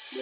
Chỉ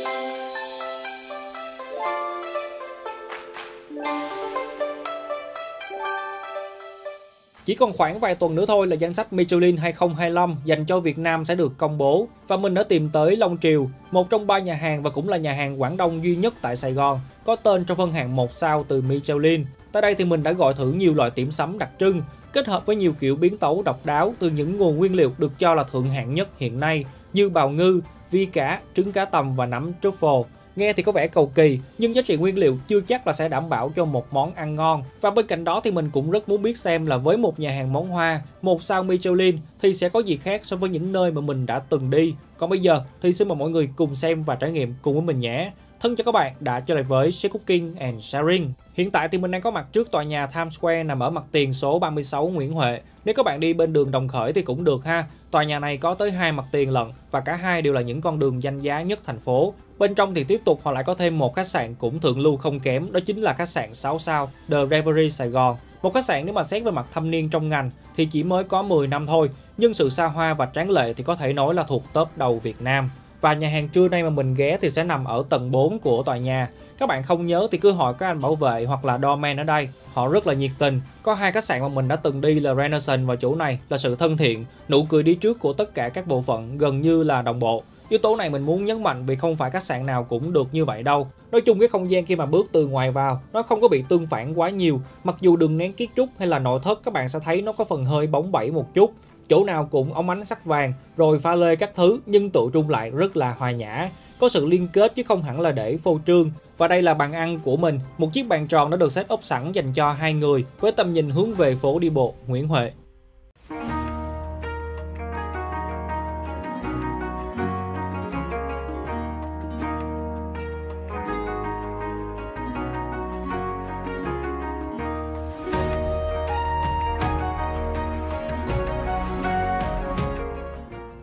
còn khoảng vài tuần nữa thôi là danh sách Michelin 2025 dành cho Việt Nam sẽ được công bố. Và mình đã tìm tới Long Triều, một trong 3 nhà hàng và cũng là nhà hàng Quảng Đông duy nhất tại Sài Gòn, có tên trong phân hạng 1 sao từ Michelin. Tại đây thì mình đã gọi thử nhiều loại tiệm sắm đặc trưng, kết hợp với nhiều kiểu biến tấu độc đáo từ những nguồn nguyên liệu được cho là thượng hạng nhất hiện nay như bào ngư, vi cá, trứng cá tầm và nấm truffle. Nghe thì có vẻ cầu kỳ, nhưng giá trị nguyên liệu chưa chắc là sẽ đảm bảo cho một món ăn ngon. Và bên cạnh đó thì mình cũng rất muốn biết xem là với một nhà hàng món Hoa, 1 sao Michelin thì sẽ có gì khác so với những nơi mà mình đã từng đi. Còn bây giờ thì xin mời mọi người cùng xem và trải nghiệm cùng với mình nhé. Thân chào các bạn đã trở lại với Chef Cooking and Sharing. Hiện tại thì mình đang có mặt trước tòa nhà Times Square nằm ở mặt tiền số 36 Nguyễn Huệ. Nếu các bạn đi bên đường Đồng Khởi thì cũng được ha. Tòa nhà này có tới 2 mặt tiền lận và cả hai đều là những con đường danh giá nhất thành phố. Bên trong thì tiếp tục họ lại có thêm một khách sạn cũng thượng lưu không kém, đó chính là khách sạn 6 sao The Reverie Sài Gòn. Một khách sạn nếu mà xét về mặt thâm niên trong ngành thì chỉ mới có 10 năm thôi, nhưng sự xa hoa và tráng lệ thì có thể nói là thuộc top đầu Việt Nam. Và nhà hàng trưa nay mà mình ghé thì sẽ nằm ở tầng 4 của tòa nhà. Các bạn không nhớ thì cứ hỏi các anh bảo vệ hoặc là doorman ở đây, họ rất là nhiệt tình. Có 2 khách sạn mà mình đã từng đi là Renaissance và chỗ này là sự thân thiện, nụ cười đi trước của tất cả các bộ phận gần như là đồng bộ. Yếu tố này mình muốn nhấn mạnh vì không phải khách sạn nào cũng được như vậy đâu. Nói chung cái không gian khi mà bước từ ngoài vào nó không có bị tương phản quá nhiều. Mặc dù đường nén kiến trúc hay là nội thất các bạn sẽ thấy nó có phần hơi bóng bẩy một chút. Chỗ nào cũng ống ánh sắc vàng rồi pha lê các thứ nhưng tụ trung lại rất là hòa nhã. Có sự liên kết chứ không hẳn là để phô trương. Và đây là bàn ăn của mình, một chiếc bàn tròn đã được set up sẵn dành cho 2 người với tầm nhìn hướng về phố đi bộ Nguyễn Huệ.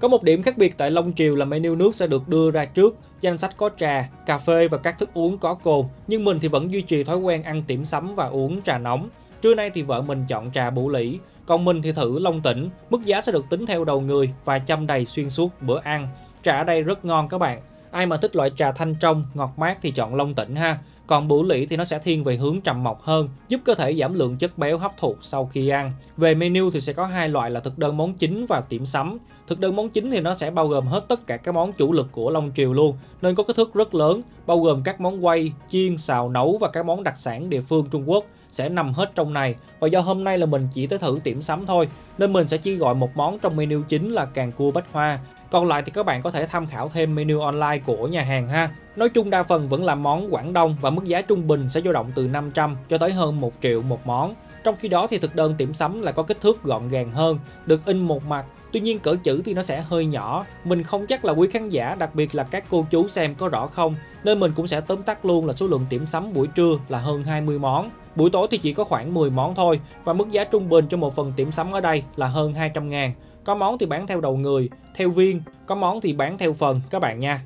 Có một điểm khác biệt tại Long Triều là menu nước sẽ được đưa ra trước, danh sách có trà, cà phê và các thức uống có cồn, nhưng mình thì vẫn duy trì thói quen ăn tiệm sắm và uống trà nóng. Trưa nay thì vợ mình chọn trà Bửu Lĩ, còn mình thì thử Long Tỉnh, mức giá sẽ được tính theo đầu người và châm đầy xuyên suốt bữa ăn. Trà ở đây rất ngon các bạn, ai mà thích loại trà thanh trong, ngọt mát thì chọn Long Tỉnh ha. Còn Bửu Lĩ thì nó sẽ thiên về hướng trầm mộc hơn, giúp cơ thể giảm lượng chất béo hấp thụ sau khi ăn. Về menu thì sẽ có 2 loại là thực đơn món chính và tiệm sắm. Thực đơn món chính thì nó sẽ bao gồm hết tất cả các món chủ lực của Long Triều luôn, nên có kích thước rất lớn, bao gồm các món quay, chiên, xào, nấu và các món đặc sản địa phương Trung Quốc sẽ nằm hết trong này. Và do hôm nay là mình chỉ tới thử tiệm sắm thôi, nên mình sẽ chỉ gọi một món trong menu chính là càng cua bách hoa. Còn lại thì các bạn có thể tham khảo thêm menu online của nhà hàng ha. Nói chung đa phần vẫn là món Quảng Đông và mức giá trung bình sẽ dao động từ 500 cho tới hơn 1 triệu một món. Trong khi đó thì thực đơn tiệm sắm lại có kích thước gọn gàng hơn, được in một mặt. Tuy nhiên cỡ chữ thì nó sẽ hơi nhỏ, mình không chắc là quý khán giả đặc biệt là các cô chú xem có rõ không, nên mình cũng sẽ tóm tắt luôn là số lượng tiệm sắm buổi trưa là hơn 20 món. Buổi tối thì chỉ có khoảng 10 món thôi và mức giá trung bình cho một phần tiệm sắm ở đây là hơn 200.000. Có món thì bán theo đầu người, theo viên, có món thì bán theo phần các bạn nha.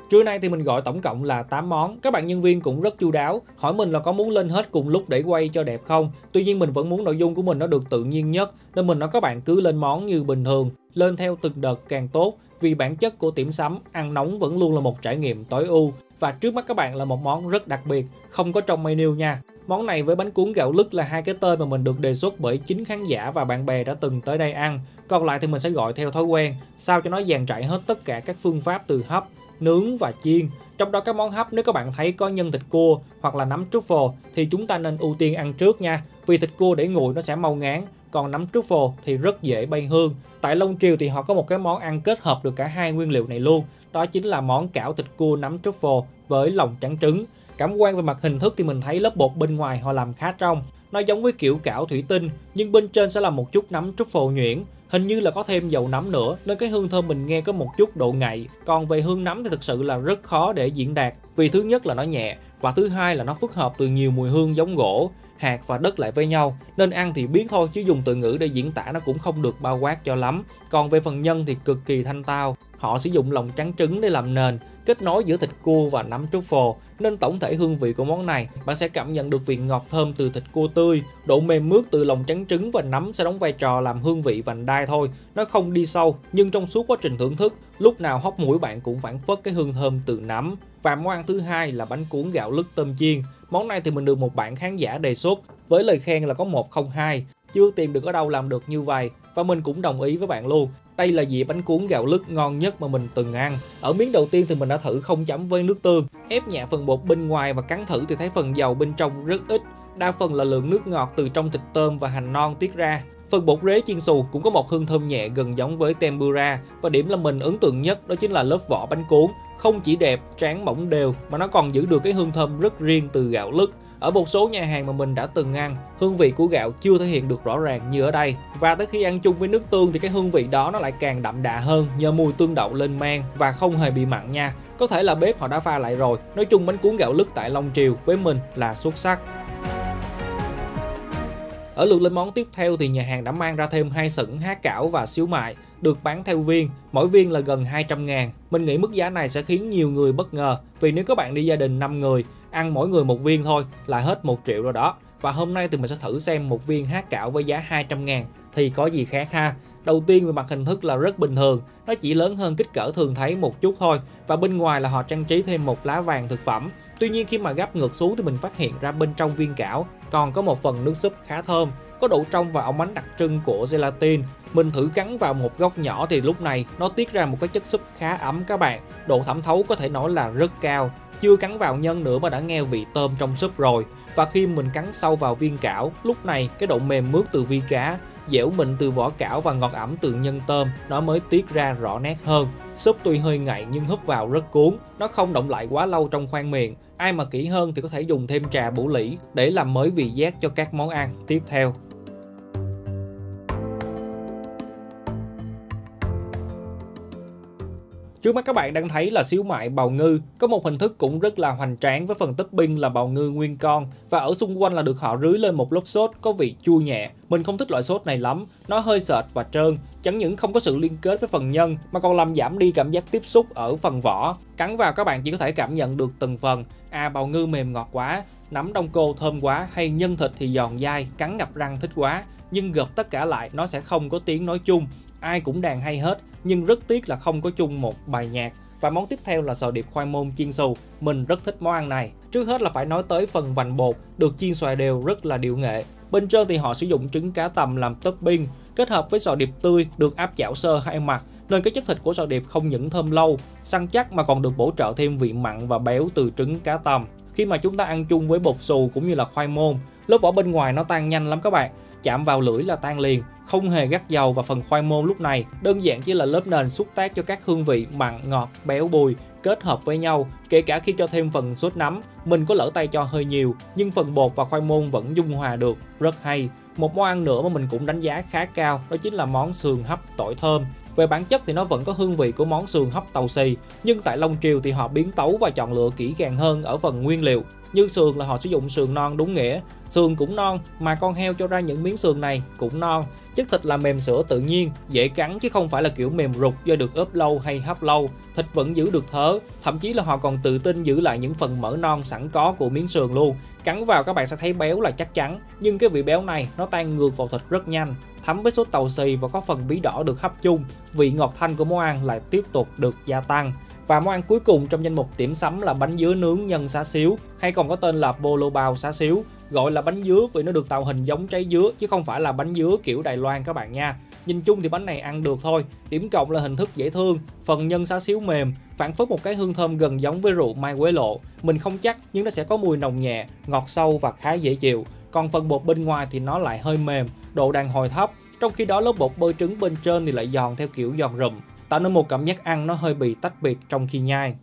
Trưa nay thì mình gọi tổng cộng là 8 món, các bạn nhân viên cũng rất chu đáo, hỏi mình là có muốn lên hết cùng lúc để quay cho đẹp không. Tuy nhiên mình vẫn muốn nội dung của mình nó được tự nhiên nhất, nên mình nói các bạn cứ lên món như bình thường, lên theo từng đợt càng tốt, vì bản chất của tiệm sắm, ăn nóng vẫn luôn là một trải nghiệm tối ưu. Và trước mắt các bạn là một món rất đặc biệt, không có trong menu nha. Món này với bánh cuốn gạo lứt là 2 cái tên mà mình được đề xuất bởi chính khán giả và bạn bè đã từng tới đây ăn. Còn lại thì mình sẽ gọi theo thói quen, sao cho nó dàn trải hết tất cả các phương pháp từ hấp, nướng và chiên. Trong đó các món hấp nếu các bạn thấy có nhân thịt cua hoặc là nấm truffle thì chúng ta nên ưu tiên ăn trước nha, vì thịt cua để nguội nó sẽ mau ngán, còn nấm truffle thì rất dễ bay hương. Tại Long Triều thì họ có một cái món ăn kết hợp được cả 2 nguyên liệu này luôn, đó chính là món cảo thịt cua nấm truffle với lòng trắng trứng. Cảm quan về mặt hình thức thì mình thấy lớp bột bên ngoài họ làm khá trong, nó giống với kiểu cảo thủy tinh nhưng bên trên sẽ là một chút nấm truffle nhuyễn. Hình như là có thêm dầu nấm nữa nên cái hương thơm mình nghe có một chút độ ngậy. Còn về hương nấm thì thực sự là rất khó để diễn đạt, vì thứ nhất là nó nhẹ và thứ hai là nó phức hợp từ nhiều mùi hương giống gỗ, hạt và đất lại với nhau, nên ăn thì biết thôi chứ dùng từ ngữ để diễn tả nó cũng không được bao quát cho lắm. Còn về phần nhân thì cực kỳ thanh tao, Họ sử dụng lòng trắng trứng để làm nền, kết nối giữa thịt cua và nấm truffle, nên tổng thể hương vị của món này bạn sẽ cảm nhận được vị ngọt thơm từ thịt cua tươi, độ mềm mướt từ lòng trắng trứng và nấm sẽ đóng vai trò làm hương vị vành đai thôi. Nó không đi sâu, nhưng trong suốt quá trình thưởng thức, lúc nào hốc mũi bạn cũng phảng phất cái hương thơm từ nấm. Và món ăn thứ hai là bánh cuốn gạo lứt tôm chiên. Món này thì mình được một bạn khán giả đề xuất với lời khen là có 102, chưa tìm được ở đâu làm được như vậy, và mình cũng đồng ý với bạn luôn. Đây là dĩa bánh cuốn gạo lứt ngon nhất mà mình từng ăn. Ở miếng đầu tiên thì mình đã thử không chấm với nước tương, ép nhẹ phần bột bên ngoài và cắn thử thì thấy phần dầu bên trong rất ít, đa phần là lượng nước ngọt từ trong thịt tôm và hành non tiết ra. Phần bột rế chiên xù cũng có một hương thơm nhẹ gần giống với tempura, và điểm là mình ấn tượng nhất đó chính là lớp vỏ bánh cuốn. Không chỉ đẹp, tráng mỏng đều mà nó còn giữ được cái hương thơm rất riêng từ gạo lứt. Ở một số nhà hàng mà mình đã từng ăn, hương vị của gạo chưa thể hiện được rõ ràng như ở đây. Và tới khi ăn chung với nước tương thì cái hương vị đó nó lại càng đậm đà hơn nhờ mùi tương đậu lên men và không hề bị mặn nha. Có thể là bếp họ đã pha lại rồi. Nói chung bánh cuốn gạo lứt tại Long Triều với mình là xuất sắc. Ở lượt lên món tiếp theo thì nhà hàng đã mang ra thêm 2 sửng há cảo và xíu mại, được bán theo viên, mỗi viên là gần 200.000. Mình nghĩ mức giá này sẽ khiến nhiều người bất ngờ, vì nếu các bạn đi gia đình 5 người, ăn mỗi người một viên thôi là hết 1 triệu rồi đó. Và hôm nay thì mình sẽ thử xem một viên há cảo với giá 200.000 thì có gì khác ha. Đầu tiên về mặt hình thức là rất bình thường, nó chỉ lớn hơn kích cỡ thường thấy một chút thôi, và bên ngoài là họ trang trí thêm một lá vàng thực phẩm. Tuy nhiên khi mà gắp ngược xuống thì mình phát hiện ra bên trong viên cảo còn có một phần nước súp khá thơm, có độ trong và óng ánh đặc trưng của gelatin. Mình thử cắn vào một góc nhỏ thì lúc này nó tiết ra một cái chất súp khá ấm các bạn, độ thẩm thấu có thể nói là rất cao. Chưa cắn vào nhân nữa mà đã nghe vị tôm trong súp rồi. Và khi mình cắn sâu vào viên cảo, lúc này cái độ mềm mướt từ vi cá, dẻo mịn từ vỏ cảo và ngọt ẩm từ nhân tôm nó mới tiết ra rõ nét hơn. Súp tuy hơi ngậy nhưng húp vào rất cuốn, nó không đọng lại quá lâu trong khoang miệng. Ai mà kỹ hơn thì có thể dùng thêm trà bổ lĩ để làm mới vị giác cho các món ăn tiếp theo. Trước mắt các bạn đang thấy là xíu mại bào ngư, có một hình thức cũng rất là hoành tráng với phần topping là bào ngư nguyên con, và ở xung quanh là được họ rưới lên một lớp sốt có vị chua nhẹ. Mình không thích loại sốt này lắm, nó hơi sệt và trơn, chẳng những không có sự liên kết với phần nhân mà còn làm giảm đi cảm giác tiếp xúc ở phần vỏ. Cắn vào các bạn chỉ có thể cảm nhận được từng phần, bào ngư mềm ngọt quá, nấm đông cô thơm quá, hay nhân thịt thì giòn dai, cắn ngập răng thích quá. Nhưng gộp tất cả lại nó sẽ không có tiếng nói chung, ai cũng đàn hay hết, nhưng rất tiếc là không có chung một bài nhạc. Và món tiếp theo là sò điệp khoai môn chiên xù. Mình rất thích món ăn này. Trước hết là phải nói tới phần vành bột, được chiên xòa đều rất là điệu nghệ. Bên trên thì họ sử dụng trứng cá tầm làm topping, kết hợp với sò điệp tươi được áp chảo sơ hai mặt, nên cái chất thịt của sò điệp không những thơm lâu, săn chắc mà còn được bổ trợ thêm vị mặn và béo từ trứng cá tầm. Khi mà chúng ta ăn chung với bột xù cũng như là khoai môn, lớp vỏ bên ngoài nó tan nhanh lắm các bạn. Chạm vào lưỡi là tan liền, không hề gắt dầu, và phần khoai môn lúc này đơn giản chỉ là lớp nền xúc tác cho các hương vị mặn, ngọt, béo, bùi kết hợp với nhau. Kể cả khi cho thêm phần sốt nấm, mình có lỡ tay cho hơi nhiều, nhưng phần bột và khoai môn vẫn dung hòa được, rất hay. Một món ăn nữa mà mình cũng đánh giá khá cao đó chính là món sườn hấp tỏi thơm. Về bản chất thì nó vẫn có hương vị của món sườn hấp tàu xì, nhưng tại Long Triều thì họ biến tấu và chọn lựa kỹ càng hơn ở phần nguyên liệu. Như sườn là họ sử dụng sườn non đúng nghĩa, sườn cũng non mà con heo cho ra những miếng sườn này cũng non. Chất thịt là mềm sữa tự nhiên, dễ cắn chứ không phải là kiểu mềm rục do được ướp lâu hay hấp lâu. Thịt vẫn giữ được thớ, thậm chí là họ còn tự tin giữ lại những phần mỡ non sẵn có của miếng sườn luôn. Cắn vào các bạn sẽ thấy béo là chắc chắn, nhưng cái vị béo này nó tan ngược vào thịt rất nhanh, thấm với sốt tàu xì và có phần bí đỏ được hấp chung. Vị ngọt thanh của món ăn lại tiếp tục được gia tăng. Và món ăn cuối cùng trong danh mục điểm sắm là bánh dứa nướng nhân xá xíu, hay còn có tên là bolo bao xá xíu. Gọi là bánh dứa vì nó được tạo hình giống trái dứa chứ không phải là bánh dứa kiểu Đài Loan các bạn nha. Nhìn chung thì bánh này ăn được thôi, điểm cộng là hình thức dễ thương, phần nhân xá xíu mềm, phản phất một cái hương thơm gần giống với rượu mai quế lộ. Mình không chắc nhưng nó sẽ có mùi nồng nhẹ, ngọt sâu và khá dễ chịu. Còn phần bột bên ngoài thì nó lại hơi mềm, độ đàn hồi thấp, trong khi đó lớp bột bơ trứng bên trên thì lại giòn theo kiểu giòn rụm, tạo nên một cảm giác ăn nó hơi bị tách biệt trong khi nhai.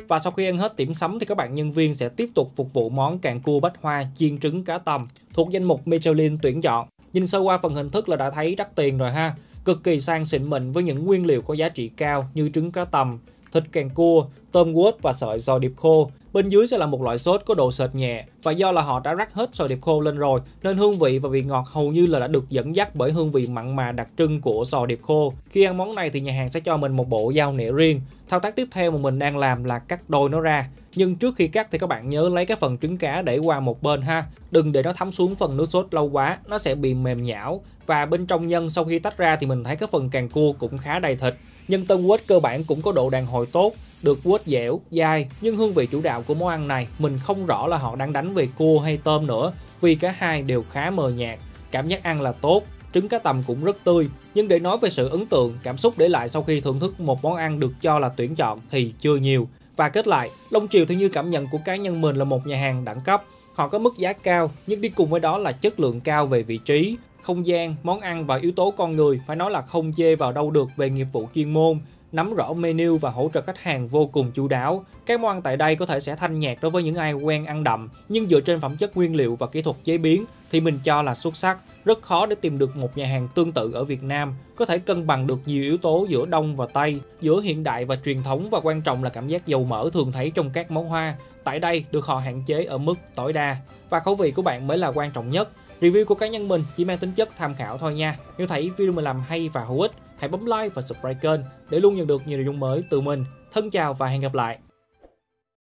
Và sau khi ăn hết điểm sắm thì các bạn nhân viên sẽ tiếp tục phục vụ món càng cua bách hoa chiên trứng cá tầm thuộc danh mục Michelin tuyển chọn. Nhìn sơ qua phần hình thức là đã thấy đắt tiền rồi ha. Cực kỳ sang xịn mịn với những nguyên liệu có giá trị cao như trứng cá tầm, thịt càng cua, tôm quết và sợi sò điệp khô. Bên dưới sẽ là một loại sốt có độ sệt nhẹ, và do là họ đã rắc hết sò điệp khô lên rồi nên hương vị và vị ngọt hầu như là đã được dẫn dắt bởi hương vị mặn mà đặc trưng của sò điệp khô. Khi ăn món này thì nhà hàng sẽ cho mình một bộ dao nĩa riêng. Thao tác tiếp theo mà mình đang làm là cắt đôi nó ra. Nhưng trước khi cắt thì các bạn nhớ lấy cái phần trứng cá để qua một bên ha. Đừng để nó thấm xuống phần nước sốt lâu quá, nó sẽ bị mềm nhão. Và bên trong nhân sau khi tách ra thì mình thấy cái phần càng cua cũng khá đầy thịt. Nhân tôm quết cơ bản cũng có độ đàn hồi tốt, được quết dẻo, dai, nhưng hương vị chủ đạo của món ăn này mình không rõ là họ đang đánh về cua hay tôm nữa, vì cả hai đều khá mờ nhạt. Cảm giác ăn là tốt, trứng cá tầm cũng rất tươi, nhưng để nói về sự ấn tượng, cảm xúc để lại sau khi thưởng thức một món ăn được cho là tuyển chọn thì chưa nhiều. Và kết lại, Long Triều theo như cảm nhận của cá nhân mình là một nhà hàng đẳng cấp. Họ có mức giá cao, nhưng đi cùng với đó là chất lượng cao về vị trí, không gian, món ăn và yếu tố con người, phải nói là không chê vào đâu được về nghiệp vụ chuyên môn. Nắm rõ menu và hỗ trợ khách hàng vô cùng chu đáo. Các món ăn tại đây có thể sẽ thanh nhạt đối với những ai quen ăn đậm, nhưng dựa trên phẩm chất nguyên liệu và kỹ thuật chế biến thì mình cho là xuất sắc. Rất khó để tìm được một nhà hàng tương tự ở Việt Nam, có thể cân bằng được nhiều yếu tố giữa Đông và Tây, giữa hiện đại và truyền thống, và quan trọng là cảm giác dầu mỡ thường thấy trong các món hoa. Tại đây được họ hạn chế ở mức tối đa, và khẩu vị của bạn mới là quan trọng nhất. Review của cá nhân mình chỉ mang tính chất tham khảo thôi nha. Nếu thấy video mình làm hay và hữu ích, hãy bấm like và subscribe kênh để luôn nhận được nhiều nội dung mới từ mình. Thân chào và hẹn gặp lại.